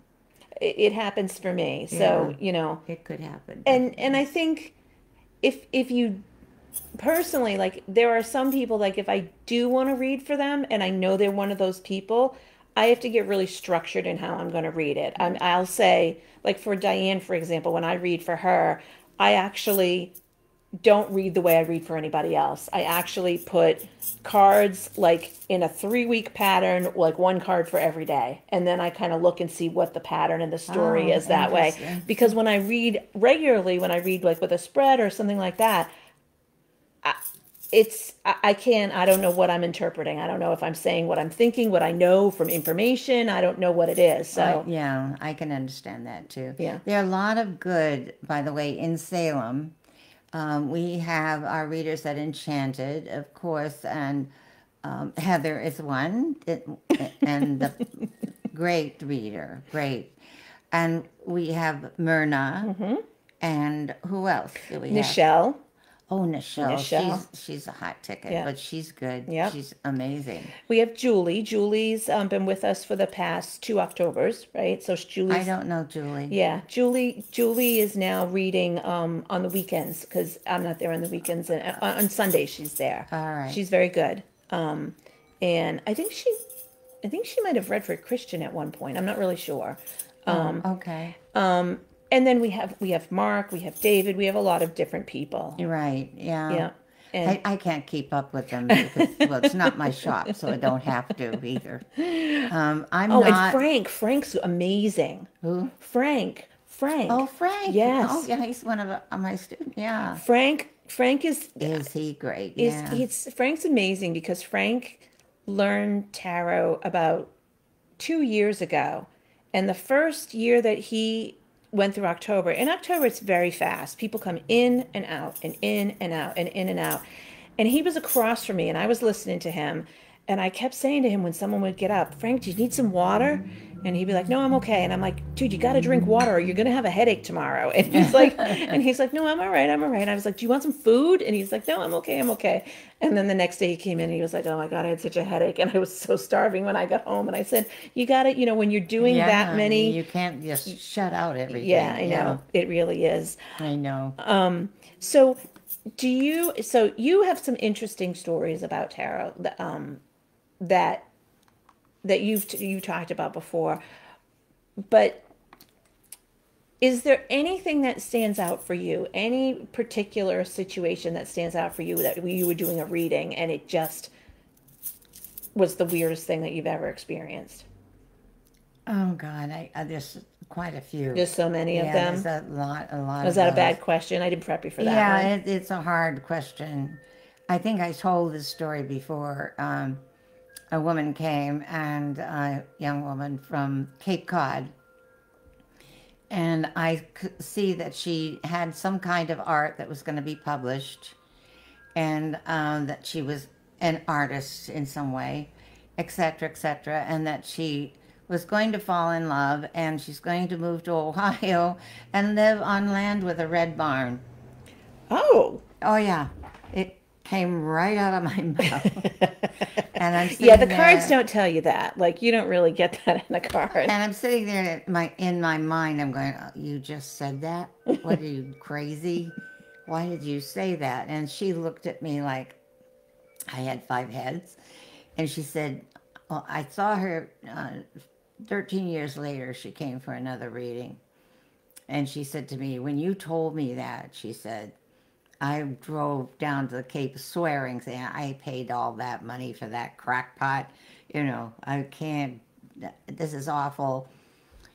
It happens for me. Yeah. So, you know, It could happen. and I think if you personally, like, there are some people, like, if I do want to read for them and I know they're one of those people, I have to get really structured in how I'm going to read it. I'll say, like, for Diane, for example, when I read for her, I actually don't read the way I read for anybody else. I actually put cards like in a 3 week pattern, like one card for every day. And then I kind of look and see what the pattern and the story Oh, is that way. interesting. Because when I read regularly, when I read like with a spread or something like that, I don't know what I'm interpreting. I don't know if I'm saying what I'm thinking, what I know from information. I don't know what it is. So, Yeah, I can understand that too. yeah. There are a lot of good, by the way, in Salem. We have our readers at Enchanted, of course, and Heather is one, and the great reader, great. And we have Myrna, and who else do we have? Nichelle. Oh, Nichelle. Nichelle. She's a hot ticket, Yeah. but she's good. Yep. She's amazing. We have Julie. Julie's been with us for the past 2 Octobers, right? So I Julie's, don't know Julie. yeah, Julie is now reading on the weekends because I'm not there on the weekends, and on Sundays she's there. All right. She's very good. And I think she might have read for Christian at one point. I'm not really sure. Okay. And then we have Mark, we have David, we have a lot of different people. You're right. Yeah. Yeah. And I can't keep up with them because, well, it's not my shop, so I don't have to either. I'm oh, not. and Frank's amazing. Who? Frank. Oh, Frank. Yes. Oh, yeah, he's one of my students. Yeah. Frank is He great? is Yeah. it's Frank's amazing because Frank learned tarot about 2 years ago, and the first year that he went through October. In October, it's very fast. People come in and out and in and out and in and out. And he was across from me, and I was listening to him, and I kept saying to him when someone would get up, Frank, do you need some water? And he'd be like, no, I'm okay. And I'm like, dude, you got to drink water or you're going to have a headache tomorrow. And he's like, no, I'm all right. I'm all right. And I was like, do you want some food? And he's like, no, I'm okay. I'm okay. And then the next day he came in and he was like, oh my God, I had such a headache. And I was so starving when I got home. And I said, you got to, when you're doing Yeah, that many. You can't just shut out everything. Yeah, I know. It really is. I know. So you have some interesting stories about tarot that you've talked about before, but is there anything that stands out for you? Any particular situation that stands out for you that you were doing a reading and it just was the weirdest thing that you've ever experienced? Oh God, there's quite a few. There's so many of them. There's a lot. Was that a bad question? I didn't prep you for that Yeah, one. it's a hard question. I think I told this story before. A woman came, and a young woman from Cape Cod, and I could see that she had some kind of art that was going to be published, and that she was an artist in some way, etc., and that she was going to fall in love, and she's going to move to Ohio and live on land with a red barn. Oh, Oh yeah, It came right out of my mouth. And I'm Yeah, sitting the cards there, don't tell you that. Like you don't really get that in a card. and I'm sitting there in my mind, I'm going, "Oh, you just said that? What are you, crazy? Why did you say that?" And she looked at me like I had five heads. And she said, well, I saw her 13 years later. She came for another reading. And she said to me, when you told me that, she said, I drove down to the Cape swearing, saying, I paid all that money for that crackpot. You know, I can't, this is awful.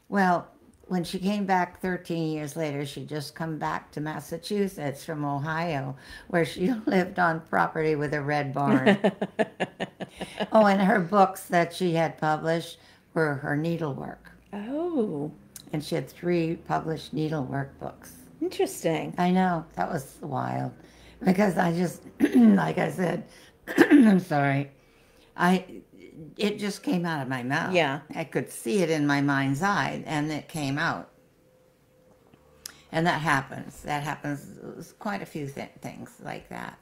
Well, when she came back 13 years later, she'd just come back to Massachusetts from Ohio, where she lived on property with a red barn. Oh, and her books that she had published were her needlework. Oh, And she had three published needlework books. interesting. I know, that was wild. Because I just, like I said, I'm sorry, I, it just came out of my mouth. Yeah. I could see it in my mind's eye, and it came out. And that happens. That happens quite a few things like that.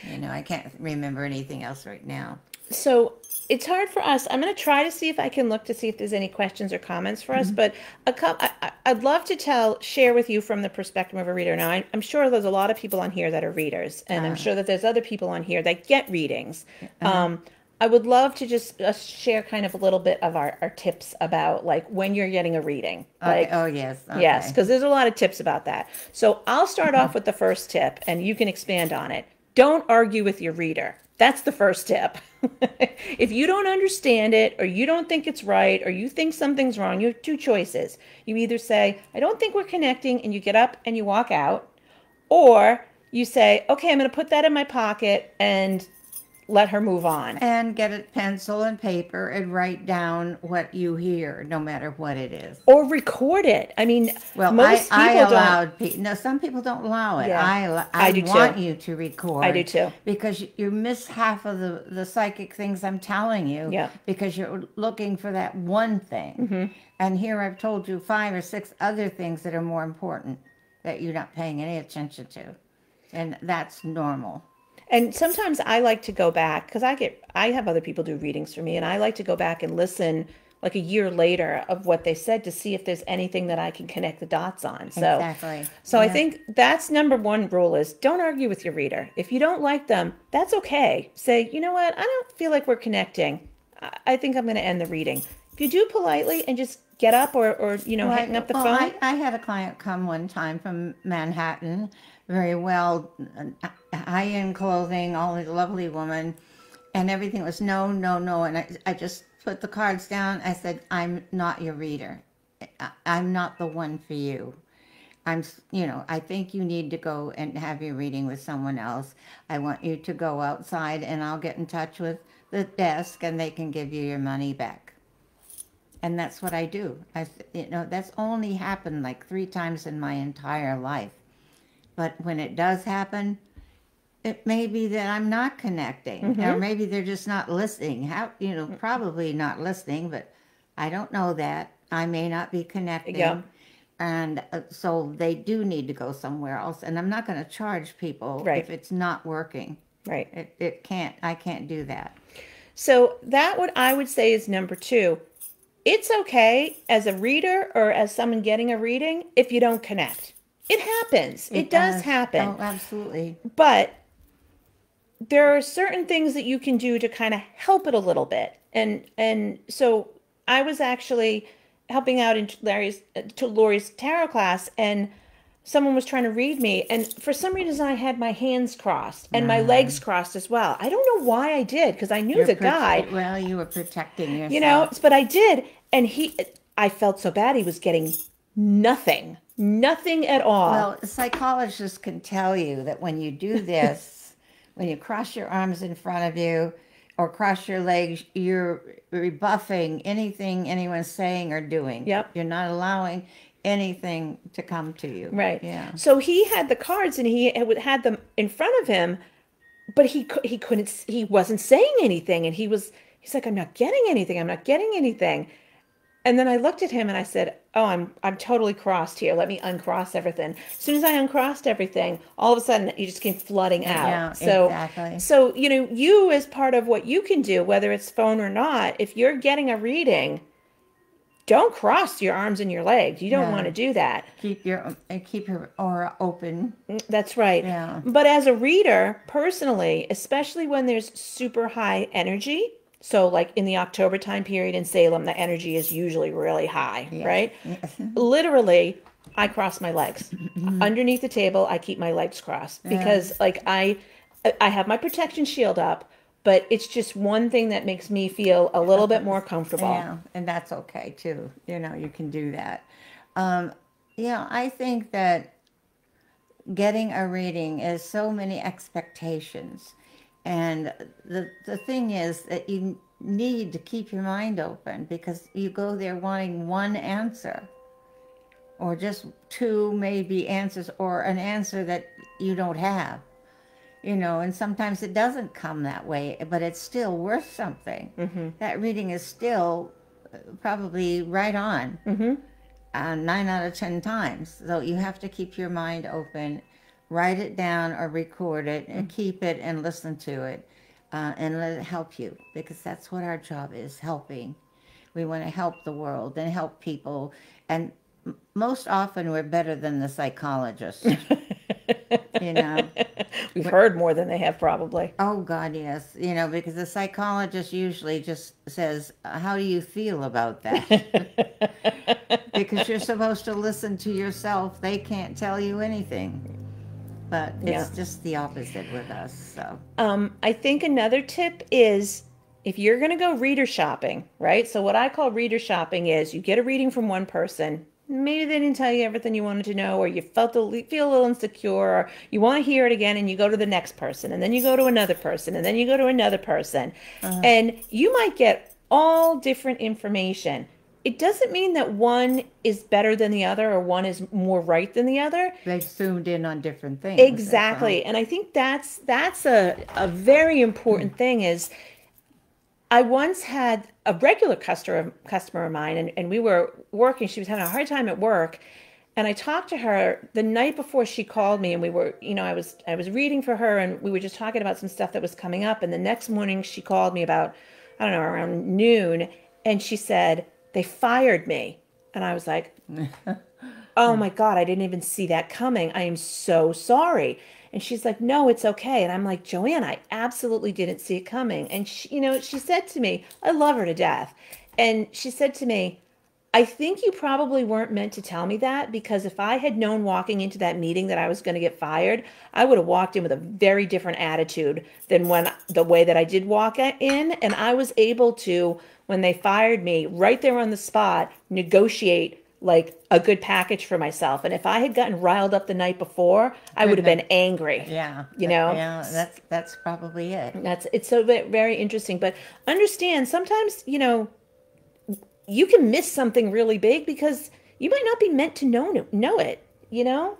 You know, I can't remember anything else right now. So it's hard for us. I'm going to try to see if I can look to see if there's any questions or comments for us. But I'd love to share with you from the perspective of a reader. Now, I'm sure there's a lot of people on here that are readers, and I'm sure that there's other people on here that get readings. I would love to just share kind of a little bit of our tips about like when you're getting a reading. Okay. Like, Oh, yes. Okay. yes, because there's a lot of tips about that. So I'll start off with the first tip, and you can expand on it. Don't argue with your reader. That's the first tip. If you don't understand it, or you don't think it's right, or you think something's wrong, you have two choices. You either say, I don't think we're connecting, and you get up and you walk out, or you say, okay, I'm going to put that in my pocket and let her move on. And get a pencil and paper and write down what you hear, no matter what it is. Or record it. I mean, Well, most I people don't. allowed people. No, some people don't allow it. Yeah, I do want too. you to record. I do too. Because you miss half of the psychic things I'm telling you. Yeah. Because you're looking for that one thing. And here I've told you 5 or 6 other things that are more important that you're not paying any attention to. And that's normal. And sometimes I like to go back because I have other people do readings for me, and I like to go back and listen like a year later of what they said to see if there's anything that I can connect the dots on. So, Exactly. so I Yeah. think that's number one rule is don't argue with your reader. If you don't like them, that's okay. Say, you know what? I don't feel like we're connecting. I think I'm going to end the reading. If you do politely and just get up or hang up the phone. I had a client come one time from Manhattan, very well, high-end clothing, all a lovely woman, and everything was no, no, no. And I just put the cards down. I said, I'm not your reader. I'm not the one for you. I think you need to go and have your reading with someone else. I want you to go outside, and I'll get in touch with the desk, and they can give you your money back. And that's what I do. That's only happened like 3 times in my entire life. But when it does happen, it may be that I'm not connecting, or maybe they're just not listening. Probably not listening, but I don't know that. I may not be connecting. Yeah. And so they do need to go somewhere else. And I'm not going to charge people Right. if it's not working. Right. I can't do that. So that what I would say is number 2. It's okay as a reader or as someone getting a reading if you don't connect. It happens. It does happen. Oh, absolutely. But there are certain things that you can do to kind of help it a little bit. And so I was actually helping out in Laurie's tarot class, and someone was trying to read me, and for some reason I had my hands crossed and my legs crossed as well. I don't know why I did, because I knew the guy. Well, you were protecting yourself. But I did, and I felt so bad. He was getting nothing at all. Well, psychologists can tell you that when you do this, when you cross your arms in front of you or cross your legs, you're rebuffing anything anyone's saying or doing. Yep. You're not allowing anything to come to you. Right. Yeah. So he had the cards and he had them in front of him, but he wasn't saying anything, and he's like, I'm not getting anything. And then I looked at him and I said, "Oh, I'm totally crossed here. Let me uncross everything." As soon as I uncrossed everything, all of a sudden he just came flooding out. Yeah, So, exactly. so you know, you as part of what you can do, whether it's phone or not, if you're getting a reading, don't cross your arms and your legs. You don't want Yeah. to do that. Keep your aura open. That's right. Yeah. But as a reader, personally, especially when there's super high energy, so like in the October time period in Salem, the energy is usually really high, Yes. right? Yes. Literally, I cross my legs. Underneath the table, I keep my legs crossed Yeah. because like I have my protection shield up, but it's just one thing that makes me feel a little bit more comfortable. Yeah, and that's okay too. You can do that. Um, yeah, I think that getting a reading is so many expectations. And the thing is that you need to keep your mind open because you go there wanting one answer or just two maybe answers or an answer that you don't have. And sometimes it doesn't come that way, but it's still worth something. Mm-hmm. That reading is still probably right on Mm-hmm. 9 out of 10 times. So you have to keep your mind open, write it down or record it, and keep it and listen to it, and let it help you because that's what our job is, helping. We want to help the world and help people, and most often we're better than the psychologist. You know. We've heard more than they have probably. Oh God, yes. Because the psychologist usually just says, "How do you feel about that?" Because you're supposed to listen to yourself. They can't tell you anything. But Yeah. it's just the opposite with us. So, I think another tip is if you're going to go reader shopping, right? So, what I call reader shopping is you get a reading from one person. Maybe they didn't tell you everything you wanted to know, or you feel a little insecure, or you want to hear it again, and you go to the next person, and then you go to another person, and then you go to another person. And you might get all different information. It doesn't mean that one is better than the other or one is more right than the other. they zoomed in on different things. That's all. Exactly. And I think that's a very important thing is I once had a regular customer of mine and we were working, she was having a hard time at work. And I talked to her the night before she called me and we were, I was reading for her and we were just talking about some stuff that was coming up. And the next morning she called me about, I don't know, around noon, and she said, "They fired me." And I was like, "Oh my God, I didn't even see that coming. I am so sorry." And she's like, "No, it's okay." And I'm like, "Joanne, I absolutely didn't see it coming." And she said to me, I love her to death. And she said to me, "I think you probably weren't meant to tell me that because if I had known walking into that meeting that I was going to get fired, I would have walked in with a very different attitude than the way that I did walk in. And I was able to, when they fired me, right there on the spot, negotiate like a good package for myself. And if I had gotten riled up the night before, I would have been angry. Yeah. You know? Yeah, that's probably it. It's so very interesting. But understand sometimes, you can miss something really big because you might not be meant to know it, you know?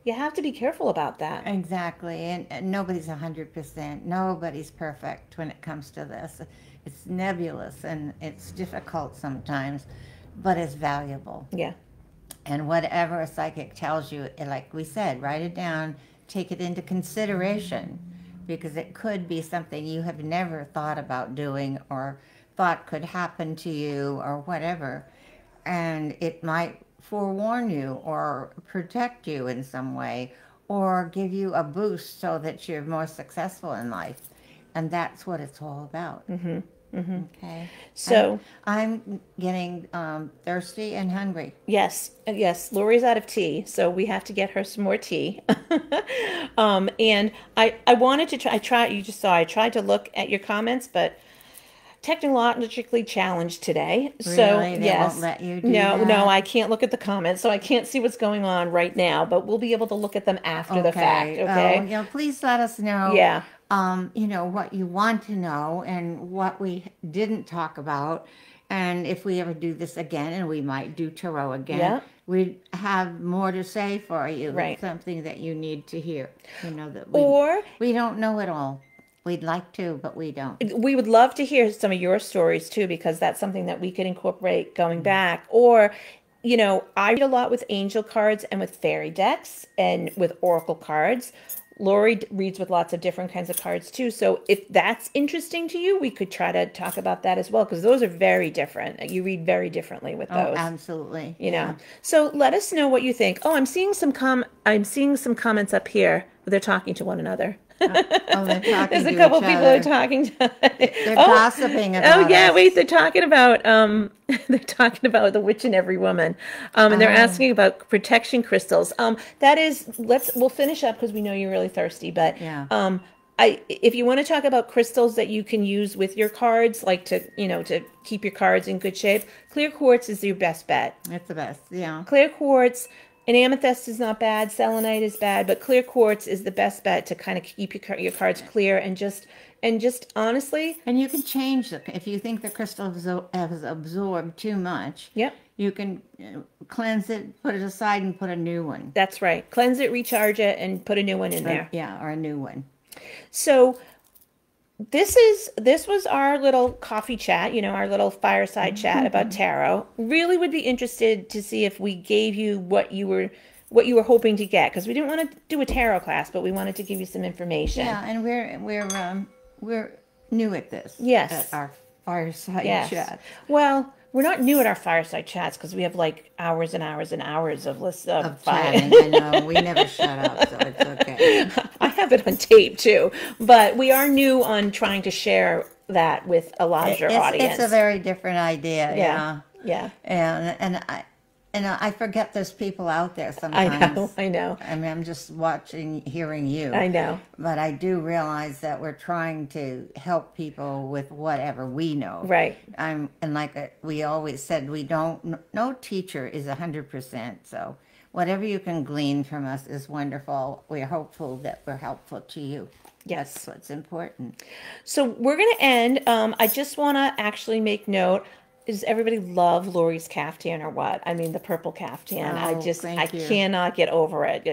You have to be careful about that. Exactly. And nobody's 100%. Nobody's perfect when it comes to this. It's nebulous and it's difficult sometimes, but it's valuable. Yeah. And whatever a psychic tells you, like we said, write it down, take it into consideration because it could be something you have never thought about doing or thought could happen to you or whatever. And it might forewarn you or protect you in some way or give you a boost so that you're more successful in life. And that's what it's all about. Okay. So, I'm getting thirsty and hungry. yes, Lori's out of tea, so we have to get her some more tea. And I wanted to you just saw, I tried to look at your comments, but technologically challenged today. So Really? They yes. won't let you do No, that? no, I can't look at the comments, so I can't see what's going on right now, but we'll be able to look at them after the fact, okay? Oh, please let us know. Yeah. What you want to know and what we didn't talk about. And if we ever do this again, and we might do tarot again, Yeah. we have more to say for you. Right. Something that you need to hear. That Or we don't know it all. We'd like to, but we don't. We would love to hear some of your stories too, because that's something that we could incorporate going back. Or, I read a lot with angel cards and with fairy decks and with oracle cards. Laurie reads with lots of different kinds of cards too. So if that's interesting to you, we could try to talk about that as well, because those are very different. You read very differently with those. Oh, absolutely. So let us know what you think. Oh, I'm seeing some comments up here. They're talking to one another. They're talking There's a to couple each people other. are talking to. They're gossiping about Oh yeah, us. wait. They're talking about they're talking about the witch in every woman, and they're asking about protection crystals. That is, we'll finish up because we know you're really thirsty. But Yeah. if you want to talk about crystals that you can use with your cards, like to keep your cards in good shape, clear quartz is your best bet. It's the best. Yeah. Clear quartz. And amethyst is not bad. Selenite is bad, but clear quartz is the best bet to kind of keep your cards clear and just honestly. And you can change them if you think the crystal has absorbed too much. Yep. You can cleanse it, put it aside, and put a new one. That's right. Cleanse it, recharge it, and put a new one in there. Yeah, or a new one. So this was our little coffee chat, our little fireside chat about tarot. Really would be interested to see if we gave you what you were hoping to get, because we didn't want to do a tarot class, but we wanted to give you some information. Yeah, and we're new at this. Yes. At our fireside chat. Well, we're not new at our fireside chats because we have like hours and hours and hours of chatting. I know, we never shut up, so it's okay. I have it on tape too, but we are new on trying to share that with a larger audience. It's a very different idea. Yeah. And I forget there's people out there sometimes. I know. I mean, I'm just hearing you. I know. But I do realize that we're trying to help people with whatever we know. Right. And like we always said, no teacher is 100%. So whatever you can glean from us is wonderful. We're hopeful that we're helpful to you. Yes. That's what's important. So we're going to end. I just want to actually make note. Does everybody love Laurie's caftan or what? I mean, the purple caftan. I cannot get over it.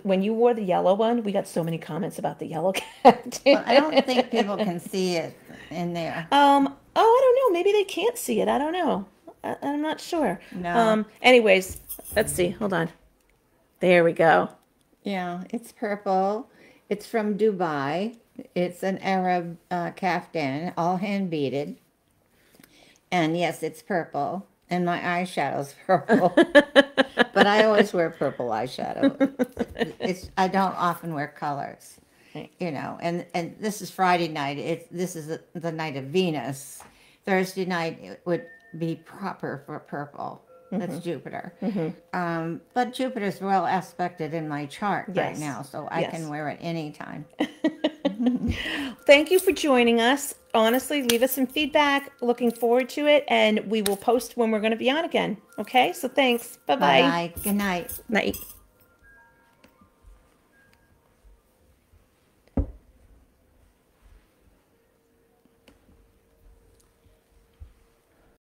When you wore the yellow one, we got so many comments about the yellow caftan. Well, I don't think people can see it in there. I don't know. Maybe they can't see it. I don't know. I'm not sure. No. Anyways, let's see. Hold on. There we go. Yeah, it's purple. It's from Dubai. It's an Arab caftan, all hand beaded. And yes, it's purple, and my eyeshadow's purple. But I always wear purple eyeshadow. I don't often wear colors, And this is Friday night. This is the night of Venus. Thursday night it would be proper for purple. That's Jupiter. Mm-hmm. But Jupiter's well aspected in my chart right now, so I can wear it anytime. Thank you for joining us. Honestly, leave us some feedback. Looking forward to it, and we will post when we're going to be on again. Okay? So thanks. Bye-bye. Bye. Good night. Night.